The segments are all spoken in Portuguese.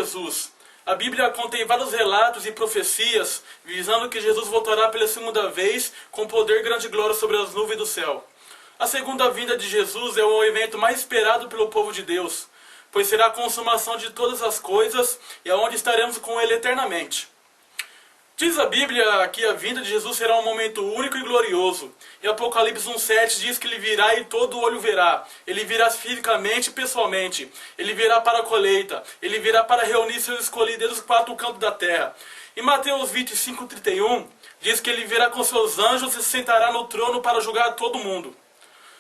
Jesus. A Bíblia contém vários relatos e profecias visando que Jesus voltará pela segunda vez com poder, grande e glória sobre as nuvens do céu. A segunda vinda de Jesus é o evento mais esperado pelo povo de Deus, pois será a consumação de todas as coisas e aonde estaremos com Ele eternamente. Diz a Bíblia que a vinda de Jesus será um momento único e glorioso. Em Apocalipse 1,7 diz que Ele virá e todo olho verá. Ele virá fisicamente e pessoalmente. Ele virá para a colheita. Ele virá para reunir seus escolhidos dos quatro cantos da terra. Em Mateus 25,31 diz que Ele virá com seus anjos e se sentará no trono para julgar todo mundo.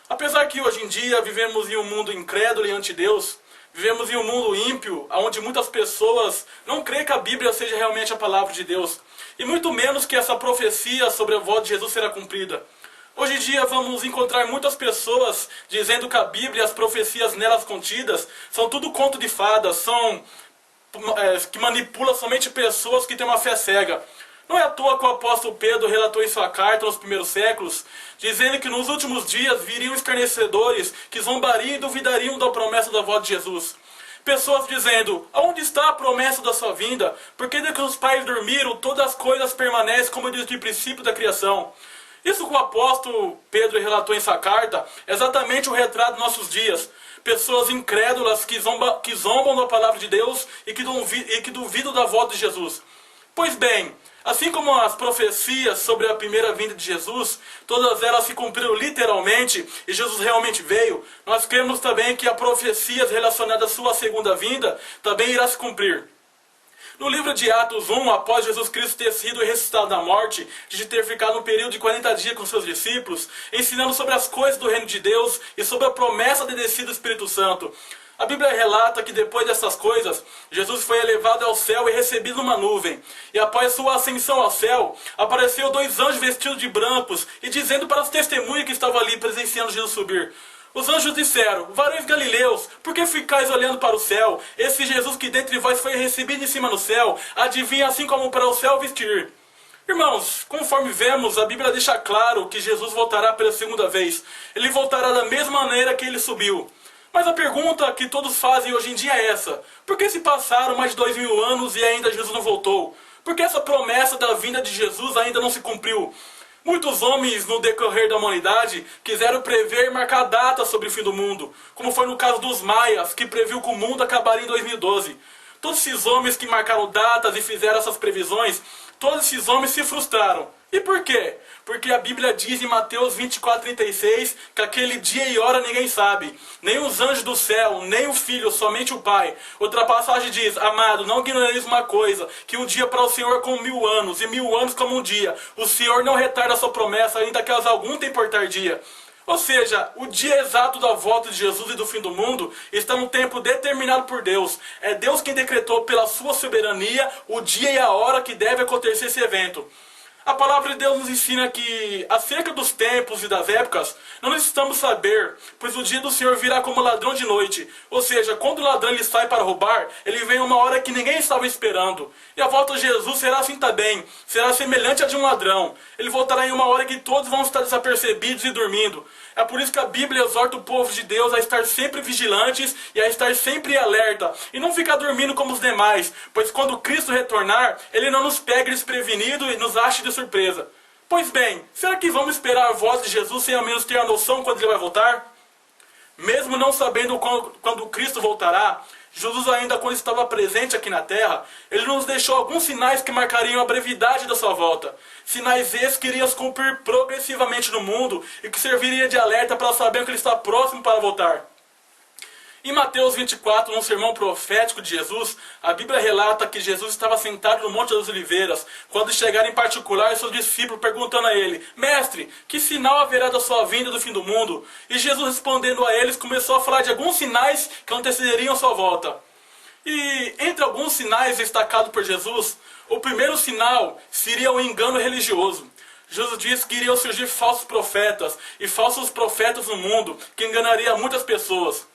Apesar que hoje em dia vivemos em um mundo incrédulo e anti-Deus, vivemos em um mundo ímpio, onde muitas pessoas não creem que a Bíblia seja realmente a palavra de Deus, e muito menos que essa profecia sobre a volta de Jesus será cumprida. Hoje em dia vamos encontrar muitas pessoas dizendo que a Bíblia e as profecias nelas contidas são tudo conto de fadas, que manipula somente pessoas que têm uma fé cega. Não é à toa que o apóstolo Pedro relatou em sua carta nos primeiros séculos, dizendo que nos últimos dias viriam escarnecedores que zombariam e duvidariam da promessa da volta de Jesus. Pessoas dizendo, aonde está a promessa da sua vinda? Porque desde que os pais dormiram, todas as coisas permanecem como desde o princípio da criação. Isso que o apóstolo Pedro relatou em sua carta é exatamente o retrato dos nossos dias. Pessoas incrédulas que zombam da palavra de Deus e que duvidam da volta de Jesus. Pois bem, assim como as profecias sobre a primeira vinda de Jesus, todas elas se cumpriram literalmente e Jesus realmente veio, nós cremos também que as profecias relacionadas à sua segunda vinda também irá se cumprir. No livro de Atos 1, após Jesus Cristo ter sido ressuscitado da morte, de ter ficado um período de 40 dias com seus discípulos, ensinando sobre as coisas do reino de Deus e sobre a promessa de descida do Espírito Santo, a Bíblia relata que depois dessas coisas, Jesus foi elevado ao céu e recebido numa nuvem. E após sua ascensão ao céu, apareceu 2 anjos vestidos de brancos e dizendo para os testemunhas que estavam ali presenciando Jesus subir. Os anjos disseram, varões galileus, por que ficais olhando para o céu? Esse Jesus que dentre vós foi recebido em cima no céu, adivinha assim como para o céu vestir. Irmãos, conforme vemos, a Bíblia deixa claro que Jesus voltará pela segunda vez. Ele voltará da mesma maneira que ele subiu. Mas a pergunta que todos fazem hoje em dia é essa. Por que se passaram mais de 2000 anos e ainda Jesus não voltou? Por que essa promessa da vinda de Jesus ainda não se cumpriu? Muitos homens no decorrer da humanidade quiseram prever e marcar data sobre o fim do mundo, como foi no caso dos maias, que previu que o mundo acabaria em 2012. Todos esses homens que marcaram datas e fizeram essas previsões, todos esses homens se frustraram. E por quê? Porque a Bíblia diz em Mateus 24:36 que aquele dia e hora ninguém sabe, nem os anjos do céu, nem o Filho, somente o Pai. Outra passagem diz, amado, não ignoreis uma coisa, que um dia para o Senhor é como 1000 anos, e 1000 anos como um dia. O Senhor não retarda a sua promessa, ainda que algum tem por tardia. Ou seja, o dia exato da volta de Jesus e do fim do mundo está no tempo determinado por Deus. É Deus quem decretou pela sua soberania o dia e a hora que deve acontecer esse evento. A palavra de Deus nos ensina que, acerca dos tempos e das épocas, não necessitamos saber, pois o dia do Senhor virá como ladrão de noite. Ou seja, quando o ladrão ele sai para roubar, ele vem uma hora que ninguém estava esperando. E a volta de Jesus será assim também, será semelhante a de um ladrão. Ele voltará em uma hora que todos vão estar desapercebidos e dormindo. É por isso que a Bíblia exorta o povo de Deus a estar sempre vigilantes e a estar sempre alerta. E não ficar dormindo como os demais, pois quando Cristo retornar, Ele não nos pegue desprevenido e nos ache de surpresa. Pois bem, será que vamos esperar a voz de Jesus sem ao menos ter a noção quando Ele vai voltar? Mesmo não sabendo quando Cristo voltará, Jesus ainda quando estava presente aqui na terra, Ele nos deixou alguns sinais que marcariam a brevidade da sua volta. Sinais esses que iriam se cumprir progressivamente no mundo e que serviria de alerta para saber que Ele está próximo para voltar. Em Mateus 24, num sermão profético de Jesus, a Bíblia relata que Jesus estava sentado no Monte das Oliveiras, quando chegaram em particular seus discípulos perguntando a ele, Mestre, que sinal haverá da sua vinda do fim do mundo? E Jesus respondendo a eles, começou a falar de alguns sinais que antecederiam sua volta. E entre alguns sinais destacados por Jesus, o primeiro sinal seria o engano religioso. Jesus disse que iriam surgir falsos profetas e falsos profetas no mundo, que enganaria muitas pessoas.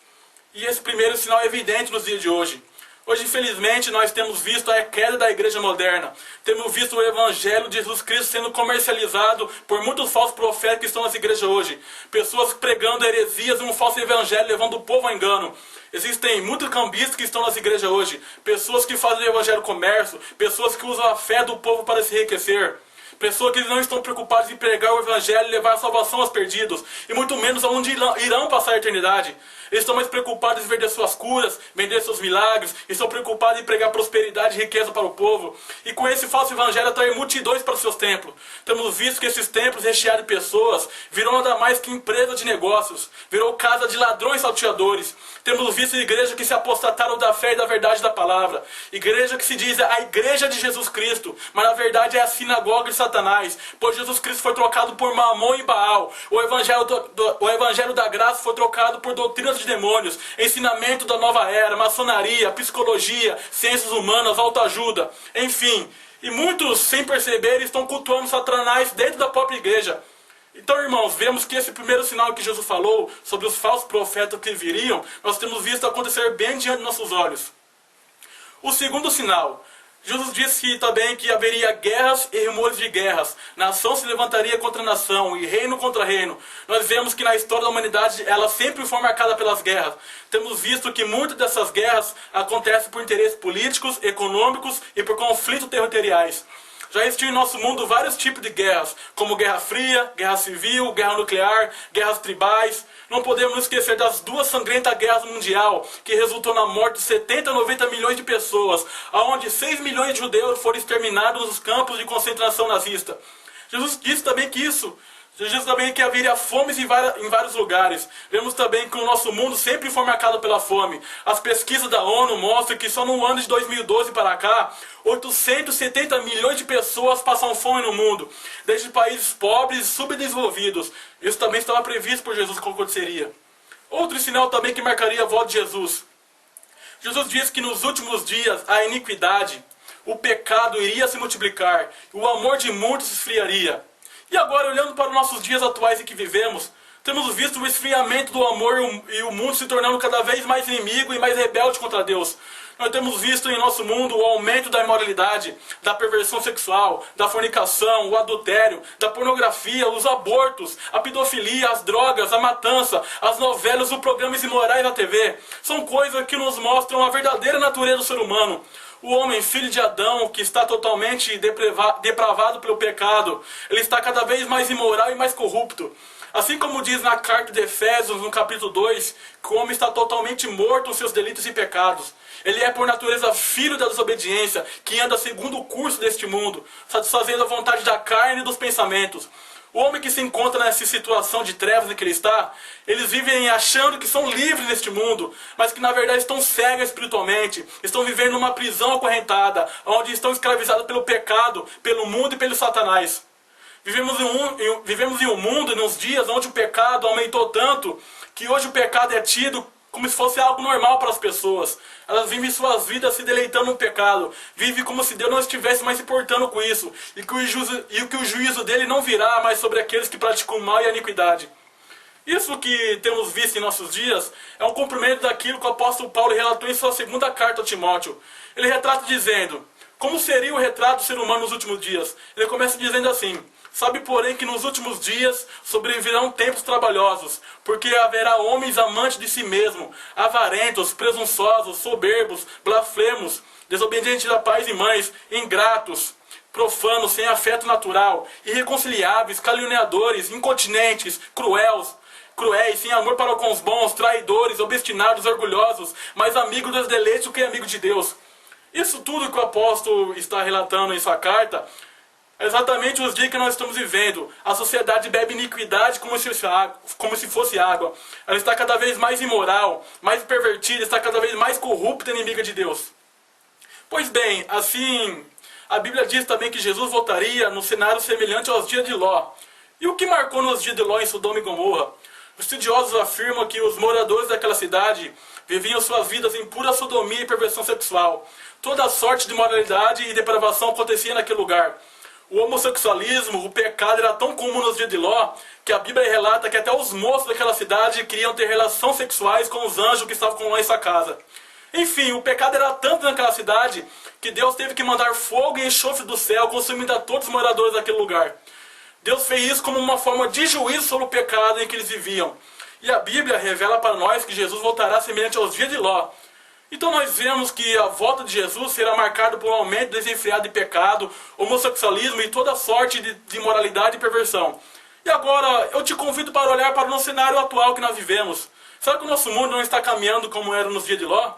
E esse primeiro sinal é evidente nos dias de hoje. Hoje, infelizmente, nós temos visto a queda da igreja moderna. Temos visto o evangelho de Jesus Cristo sendo comercializado por muitos falsos profetas que estão nas igrejas hoje. Pessoas pregando heresias e um falso evangelho, levando o povo ao engano. Existem muitos cambistas que estão nas igrejas hoje, pessoas que fazem o evangelho comércio, pessoas que usam a fé do povo para se enriquecer. Pessoas que não estão preocupadas em pregar o evangelho e levar a salvação aos perdidos, e muito menos aonde irão passar a eternidade. Eles estão mais preocupados em vender suas curas, vender seus milagres, estão preocupados em pregar prosperidade e riqueza para o povo. E com esse falso evangelho atrair multidões para os seus templos. Temos visto que esses templos recheados de pessoas virou nada mais que empresa de negócios, virou casa de ladrões salteadores. Temos visto igrejas que se apostataram da fé e da verdade da palavra. Igreja que se diz a igreja de Jesus Cristo, mas na verdade é a sinagoga de Satanás, pois Jesus Cristo foi trocado por Mamon e Baal. O evangelho da graça foi trocado por doutrinas de demônios, ensinamento da nova era, maçonaria, psicologia, ciências humanas, autoajuda, enfim. E muitos, sem perceber, estão cultuando Satanás dentro da própria igreja. Então, irmãos, vemos que esse primeiro sinal que Jesus falou sobre os falsos profetas que viriam, nós temos visto acontecer bem diante de nossos olhos. O segundo sinal, Jesus disse também que haveria guerras e rumores de guerras. Nação se levantaria contra nação e reino contra reino. Nós vemos que na história da humanidade ela sempre foi marcada pelas guerras. Temos visto que muitas dessas guerras acontecem por interesses políticos, econômicos e por conflitos territoriais. Já existiam em nosso mundo vários tipos de guerras, como guerra fria, guerra civil, guerra nuclear, guerras tribais. Não podemos nos esquecer das duas sangrentas guerras mundiais, que resultou na morte de 70 a 90 milhões de pessoas, onde 6 milhões de judeus foram exterminados nos campos de concentração nazista. Jesus disse também que haveria fomes em vários lugares. Vemos também que o nosso mundo sempre foi marcado pela fome. As pesquisas da ONU mostram que só no ano de 2012 para cá, 870 milhões de pessoas passam fome no mundo, desde países pobres e subdesenvolvidos. Isso também estava previsto por Jesus que aconteceria. Outro sinal também que marcaria a volta de Jesus. Jesus disse que nos últimos dias a iniquidade, o pecado iria se multiplicar, e o amor de muitos se esfriaria. E agora, olhando para os nossos dias atuais em que vivemos, temos visto o esfriamento do amor e o mundo se tornando cada vez mais inimigo e mais rebelde contra Deus. Nós temos visto em nosso mundo o aumento da imoralidade, da perversão sexual, da fornicação, o adultério, da pornografia, os abortos, a pedofilia, as drogas, a matança, as novelas, os programas imorais na TV. São coisas que nos mostram a verdadeira natureza do ser humano. O homem, filho de Adão, que está totalmente depravado pelo pecado, ele está cada vez mais imoral e mais corrupto. Assim como diz na carta de Efésios, no capítulo 2, que o homem está totalmente morto nos seus delitos e pecados. Ele é por natureza filho da desobediência, que anda segundo o curso deste mundo, satisfazendo a vontade da carne e dos pensamentos. O homem que se encontra nessa situação de trevas em que ele está, eles vivem achando que são livres neste mundo, mas que na verdade estão cegos espiritualmente, estão vivendo numa prisão acorrentada, onde estão escravizados pelo pecado, pelo mundo e pelo Satanás. Vivemos em um mundo, nos dias onde o pecado aumentou tanto, que hoje o pecado é tido como se fosse algo normal para as pessoas. Elas vivem suas vidas se deleitando no pecado. Vivem como se Deus não estivesse mais se importando com isso. E que o juízo dele não virá mais sobre aqueles que praticam o mal e a iniquidade. Isso que temos visto em nossos dias é um cumprimento daquilo que o apóstolo Paulo relatou em sua segunda carta a Timóteo. Ele retrata dizendo, como seria o retrato do ser humano nos últimos dias? Ele começa dizendo assim, sabe, porém, que nos últimos dias sobrevirão tempos trabalhosos, porque haverá homens amantes de si mesmo, avarentos, presunçosos, soberbos, blasfemos, desobedientes a pais e mães, ingratos, profanos, sem afeto natural, irreconciliáveis, caluniadores, incontinentes, cruéis, sem amor para com os bons, traidores, obstinados, orgulhosos, mais amigos dos deleites do que amigos de Deus. Isso tudo que o apóstolo está relatando em sua carta é exatamente os dias que nós estamos vivendo. A sociedade bebe iniquidade como se fosse água. Ela está cada vez mais imoral, mais pervertida, está cada vez mais corrupta e inimiga de Deus. Pois bem, assim, a Bíblia diz também que Jesus voltaria num cenário semelhante aos dias de Ló. E o que marcou nos dias de Ló em Sodoma e Gomorra? Os estudiosos afirmam que os moradores daquela cidade viviam suas vidas em pura sodomia e perversão sexual. Toda sorte de moralidade e depravação acontecia naquele lugar. O homossexualismo, o pecado era tão comum nos dias de Ló, que a Bíblia relata que até os moços daquela cidade queriam ter relações sexuais com os anjos que estavam com Ló em sua casa. Enfim, o pecado era tanto naquela cidade, que Deus teve que mandar fogo e enxofre do céu, consumindo a todos os moradores daquele lugar. Deus fez isso como uma forma de juízo sobre o pecado em que eles viviam. E a Bíblia revela para nós que Jesus voltará semelhante aos dias de Ló. Então nós vemos que a volta de Jesus será marcada por um aumento desenfreado de pecado, homossexualismo e toda sorte de imoralidade e perversão. E agora eu te convido para olhar para o nosso cenário atual que nós vivemos. Será que o nosso mundo não está caminhando como era nos dias de Ló?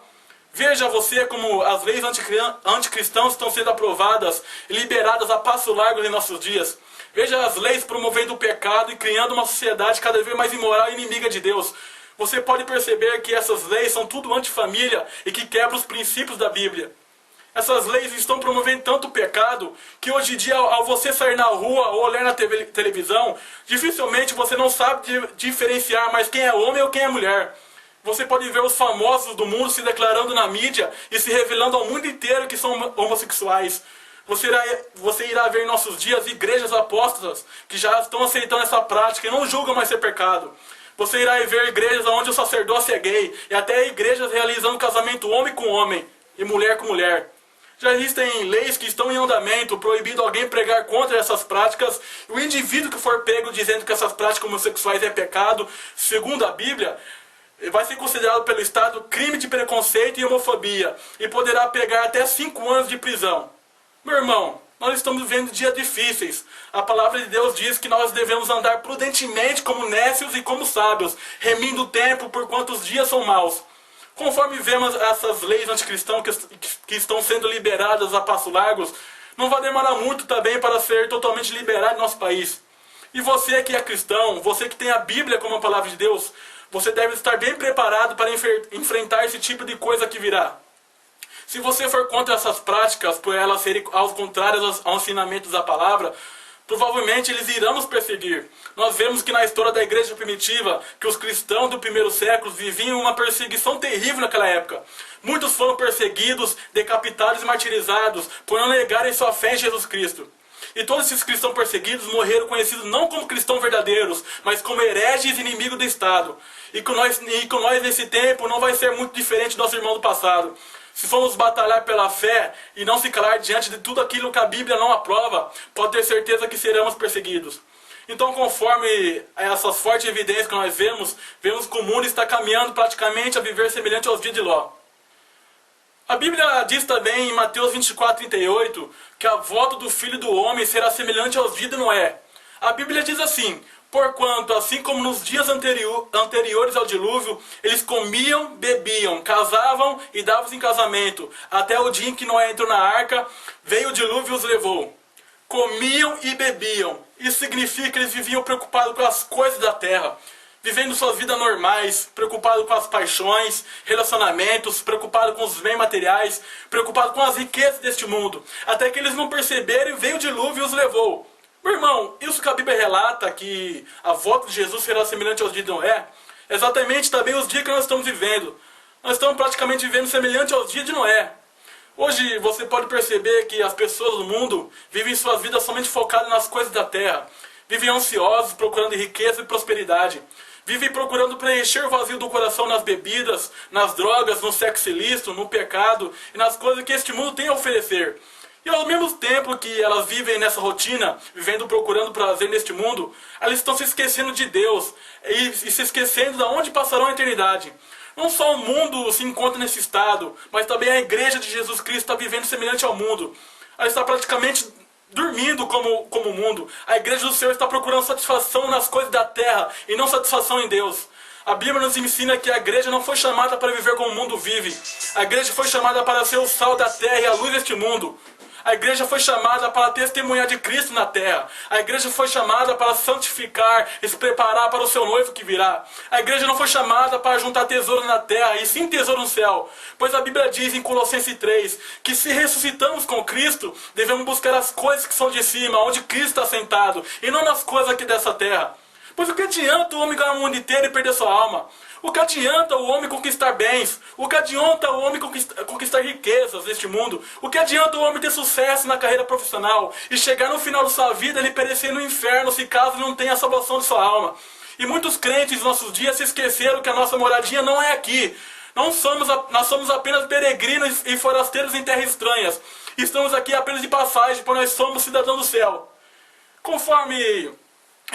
Veja você como as leis anticristãs estão sendo aprovadas e liberadas a passo largo em nossos dias. Veja as leis promovendo o pecado e criando uma sociedade cada vez mais imoral e inimiga de Deus. Você pode perceber que essas leis são tudo antifamília e que quebram os princípios da Bíblia. Essas leis estão promovendo tanto o pecado que hoje em dia, ao você sair na rua ou olhar na televisão, dificilmente você não sabe diferenciar mais quem é homem ou quem é mulher. Você pode ver os famosos do mundo se declarando na mídia e se revelando ao mundo inteiro que são homossexuais. Você irá ver em nossos dias igrejas apóstatas que já estão aceitando essa prática e não julgam mais ser pecado. Você irá ver igrejas onde o sacerdócio é gay e até igrejas realizando casamento homem com homem e mulher com mulher. Já existem leis que estão em andamento, proibindo alguém pregar contra essas práticas. O indivíduo que for pego dizendo que essas práticas homossexuais é pecado, segundo a Bíblia, vai ser considerado pelo Estado crime de preconceito e homofobia e poderá pegar até 5 anos de prisão. Meu irmão, nós estamos vivendo dias difíceis. A palavra de Deus diz que nós devemos andar prudentemente como nécios e como sábios, remindo o tempo por quantos dias são maus. Conforme vemos essas leis anticristãs que estão sendo liberadas a passos largos, não vai demorar muito também para ser totalmente liberado em nosso país. E você que é cristão, você que tem a Bíblia como a palavra de Deus, você deve estar bem preparado para enfrentar esse tipo de coisa que virá. Se você for contra essas práticas, por elas serem aos contrários aos ensinamentos da palavra, provavelmente eles irão nos perseguir. Nós vemos que na história da igreja primitiva, que os cristãos do primeiro século viviam uma perseguição terrível naquela época. Muitos foram perseguidos, decapitados e martirizados por não negarem sua fé em Jesus Cristo. E todos esses cristãos perseguidos morreram conhecidos não como cristãos verdadeiros, mas como hereges e inimigos do Estado. E com nós nesse tempo não vai ser muito diferente do nosso irmão do passado. Se formos batalhar pela fé e não se calar diante de tudo aquilo que a Bíblia não aprova, pode ter certeza que seremos perseguidos. Então, conforme essas fortes evidências que nós vemos que o mundo está caminhando praticamente a viver semelhante aos dias de Ló. A Bíblia diz também em Mateus 24:38 que a volta do Filho do Homem será semelhante aos dias de Noé. A Bíblia diz assim: porquanto, assim como nos dias anteriores ao dilúvio, eles comiam, bebiam, casavam e davam em casamento, até o dia em que Noé entrou na arca, veio o dilúvio e os levou. Comiam e bebiam. Isso significa que eles viviam preocupados com as coisas da terra, vivendo suas vidas normais, preocupados com as paixões, relacionamentos, preocupados com os bens materiais, preocupados com as riquezas deste mundo, até que eles não perceberam e veio o dilúvio e os levou. Meu irmão, isso que a Bíblia relata, que a volta de Jesus será semelhante aos dias de Noé, é exatamente também os dias que nós estamos vivendo. Nós estamos praticamente vivendo semelhante aos dias de Noé. Hoje você pode perceber que as pessoas do mundo vivem suas vidas somente focadas nas coisas da terra. Vivem ansiosos, procurando riqueza e prosperidade. Vivem procurando preencher o vazio do coração nas bebidas, nas drogas, no sexo ilícito, no pecado e nas coisas que este mundo tem a oferecer. E ao mesmo tempo que elas vivem nessa rotina, vivendo procurando prazer neste mundo, elas estão se esquecendo de Deus e se esquecendo de onde passarão a eternidade. Não só o mundo se encontra nesse estado, mas também a igreja de Jesus Cristo está vivendo semelhante ao mundo. Ela está praticamente dormindo como o mundo. A igreja do Senhor está procurando satisfação nas coisas da terra e não satisfação em Deus. A Bíblia nos ensina que a igreja não foi chamada para viver como o mundo vive. A igreja foi chamada para ser o sal da terra e a luz deste mundo. A igreja foi chamada para testemunhar de Cristo na terra. A igreja foi chamada para santificar e se preparar para o seu noivo que virá. A igreja não foi chamada para juntar tesouro na terra, e sim tesouro no céu. Pois a Bíblia diz em Colossenses 3 que se ressuscitamos com Cristo, devemos buscar as coisas que são de cima, onde Cristo está sentado, e não nas coisas aqui dessa terra. Pois o que adianta o homem ganhar o mundo inteiro e perder sua alma? O que adianta o homem conquistar bens? O que adianta o homem conquistar riquezas neste mundo? O que adianta o homem ter sucesso na carreira profissional e chegar no final de sua vida ele perecer no inferno se caso não tenha a salvação de sua alma? E muitos crentes nos nossos dias se esqueceram que a nossa moradia não é aqui. Nós somos apenas peregrinos e forasteiros em terras estranhas. Estamos aqui apenas de passagem, pois nós somos cidadãos do céu. Conforme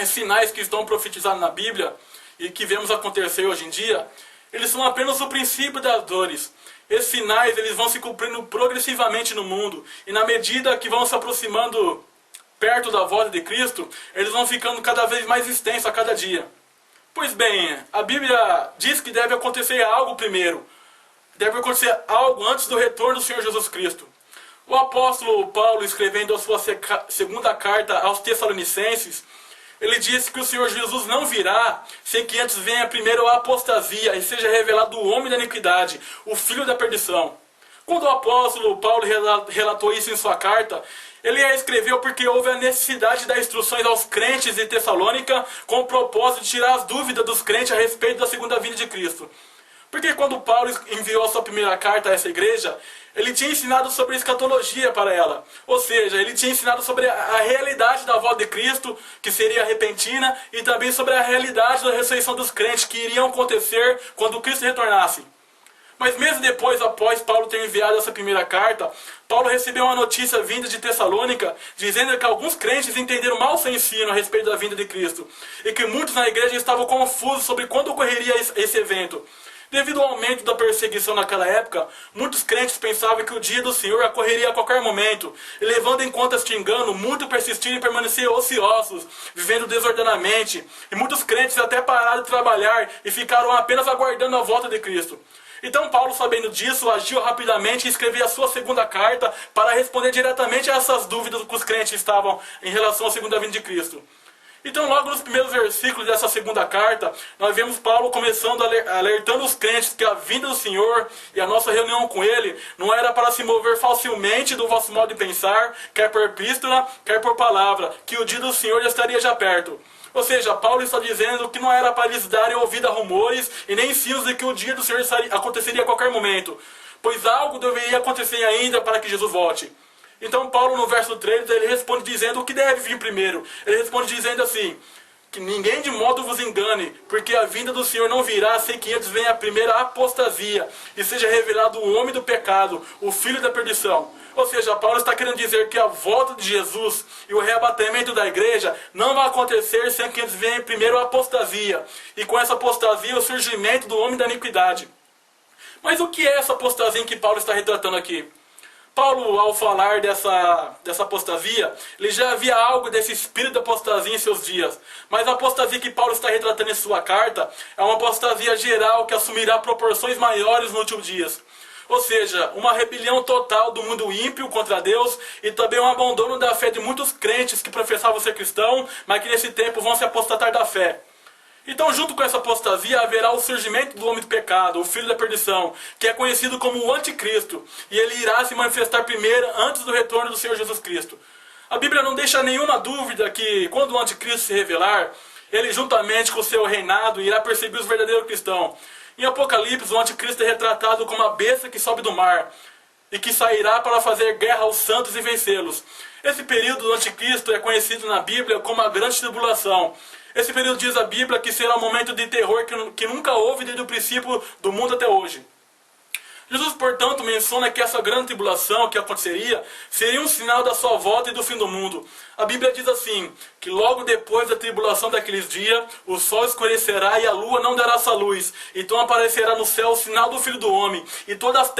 os sinais que estão profetizados na Bíblia, e que vemos acontecer hoje em dia, eles são apenas o princípio das dores. Esses sinais eles vão se cumprindo progressivamente no mundo, e na medida que vão se aproximando perto da volta de Cristo, eles vão ficando cada vez mais extensos a cada dia. Pois bem, a Bíblia diz que deve acontecer algo primeiro. Deve acontecer algo antes do retorno do Senhor Jesus Cristo. O apóstolo Paulo, escrevendo a sua segunda carta aos Tessalonicenses, ele disse que o Senhor Jesus não virá sem que antes venha primeiro a apostasia e seja revelado o homem da iniquidade, o filho da perdição. Quando o apóstolo Paulo relatou isso em sua carta, ele a escreveu porque houve a necessidade de dar instruções aos crentes de Tessalônica com o propósito de tirar as dúvidas dos crentes a respeito da segunda vinda de Cristo. Porque quando Paulo enviou a sua primeira carta a essa igreja, ele tinha ensinado sobre escatologia para ela. Ou seja, ele tinha ensinado sobre a realidade da volta de Cristo, que seria repentina, e também sobre a realidade da ressurreição dos crentes, que iriam acontecer quando Cristo retornasse. Mas mesmo depois, após Paulo ter enviado essa primeira carta, Paulo recebeu uma notícia vinda de Tessalônica, dizendo que alguns crentes entenderam mal seu ensino a respeito da vinda de Cristo, e que muitos na igreja estavam confusos sobre quando ocorreria esse evento. Devido ao aumento da perseguição naquela época, muitos crentes pensavam que o dia do Senhor ocorreria a qualquer momento, e levando em conta este engano, muitos persistiram em permanecer ociosos, vivendo desordenadamente, e muitos crentes até pararam de trabalhar e ficaram apenas aguardando a volta de Cristo. Então Paulo, sabendo disso, agiu rapidamente e escreveu a sua segunda carta para responder diretamente a essas dúvidas que os crentes estavam em relação à segunda vinda de Cristo. Então, logo nos primeiros versículos dessa segunda carta, nós vemos Paulo começando alertando os crentes que a vinda do Senhor e a nossa reunião com Ele não era para se mover facilmente do vosso modo de pensar, quer por epístola, quer por palavra, que o dia do Senhor já estaria já perto. Ou seja, Paulo está dizendo que não era para eles darem ouvido a rumores e nem ensinos de que o dia do Senhor aconteceria a qualquer momento, pois algo deveria acontecer ainda para que Jesus volte. Então Paulo, no verso 3, ele responde dizendo o que deve vir primeiro. Ele responde dizendo assim, que ninguém de modo vos engane, porque a vinda do Senhor não virá sem que antes venha a primeira apostasia, e seja revelado o homem do pecado, o filho da perdição. Ou seja, Paulo está querendo dizer que a volta de Jesus e o reabatimento da igreja não vai acontecer sem que antes venha primeiro a apostasia, e com essa apostasia o surgimento do homem da iniquidade. Mas o que é essa apostasia em que Paulo está retratando aqui? Paulo, ao falar dessa apostasia, ele já havia algo desse espírito de apostasia em seus dias. Mas a apostasia que Paulo está retratando em sua carta é uma apostasia geral que assumirá proporções maiores nos últimos dias. Ou seja, uma rebelião total do mundo ímpio contra Deus e também um abandono da fé de muitos crentes que professavam ser cristãos, mas que nesse tempo vão se apostatar da fé. Então, junto com essa apostasia, haverá o surgimento do homem do pecado, o filho da perdição, que é conhecido como o anticristo, e ele irá se manifestar primeiro antes do retorno do Senhor Jesus Cristo. A Bíblia não deixa nenhuma dúvida que, quando o anticristo se revelar, ele, juntamente com o seu reinado, irá perseguir os verdadeiros cristãos. Em Apocalipse, o anticristo é retratado como a besta que sobe do mar, e que sairá para fazer guerra aos santos e vencê-los. Esse período do anticristo é conhecido na Bíblia como a grande tribulação. Esse período diz a Bíblia que será um momento de terror que nunca houve desde o princípio do mundo até hoje. Jesus, portanto, menciona que essa grande tribulação que aconteceria seria um sinal da sua volta e do fim do mundo. A Bíblia diz assim, que logo depois da tribulação daqueles dias, o sol escurecerá e a lua não dará sua luz. Então aparecerá no céu o sinal do Filho do Homem, e todas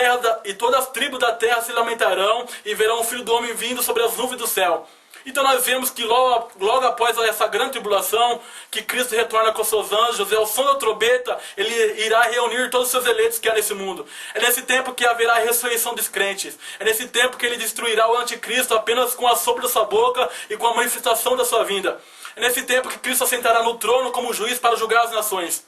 as tribos da terra se lamentarão e verão o Filho do Homem vindo sobre as nuvens do céu. Então nós vemos que logo após essa grande tribulação, que Cristo retorna com seus anjos, e ao som da trombeta, ele irá reunir todos os seus eleitos que há nesse mundo. É nesse tempo que haverá a ressurreição dos crentes. É nesse tempo que ele destruirá o anticristo apenas com a sopro da sua boca e com a manifestação da sua vinda. É nesse tempo que Cristo assentará no trono como juiz para julgar as nações.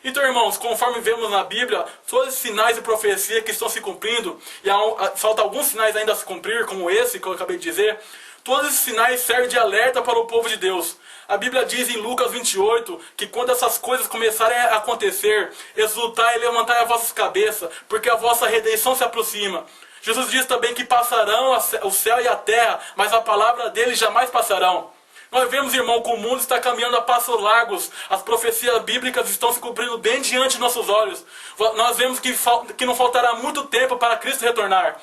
Então, irmãos, conforme vemos na Bíblia, todos os sinais de profecia que estão se cumprindo, e falta alguns sinais ainda a se cumprir, como esse que eu acabei de dizer, todos esses sinais servem de alerta para o povo de Deus. A Bíblia diz em Lucas 28 que quando essas coisas começarem a acontecer, exultai e levantai as vossas cabeças, porque a vossa redenção se aproxima. Jesus diz também que passarão o céu e a terra, mas a palavra dele jamais passarão. Nós vemos, irmão, que o mundo está caminhando a passos largos. As profecias bíblicas estão se cumprindo bem diante de nossos olhos. Nós vemos que não faltará muito tempo para Cristo retornar.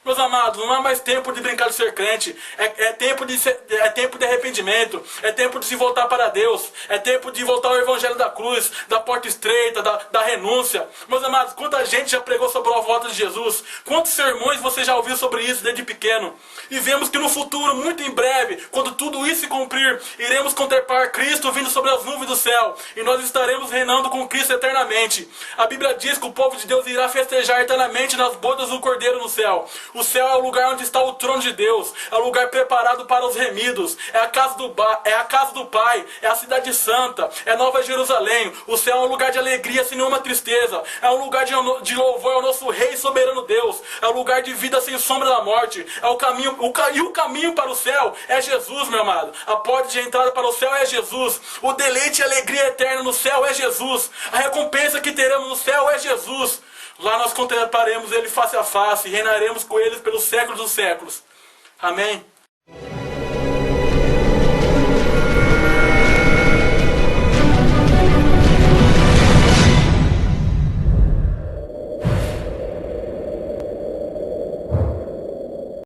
Meus amados, não há mais tempo de brincar de ser crente. É tempo de arrependimento. É tempo de se voltar para Deus. É tempo de voltar ao evangelho da cruz, da porta estreita, da renúncia. Meus amados, quanta gente já pregou sobre a volta de Jesus? Quantos sermões você já ouviu sobre isso desde pequeno? E vemos que no futuro, muito em breve, quando tudo isso se cumprir, iremos contemplar Cristo vindo sobre as nuvens do céu. E nós estaremos reinando com Cristo eternamente. A Bíblia diz que o povo de Deus irá festejar eternamente nas bodas do Cordeiro no céu. O céu é o lugar onde está o trono de Deus. É o lugar preparado para os remidos. É a casa do Pai. É a cidade santa. É Nova Jerusalém. O céu é um lugar de alegria sem nenhuma tristeza. É um lugar de louvor ao nosso Rei soberano Deus. É um lugar de vida sem sombra da morte. É o caminho, e o caminho para o céu é Jesus, meu amado. A porta de entrada para o céu é Jesus. O deleite e alegria eterna no céu é Jesus. A recompensa que teremos no céu é Jesus. Lá nós contemplaremos Ele face a face e reinaremos com Ele pelos séculos dos séculos. Amém?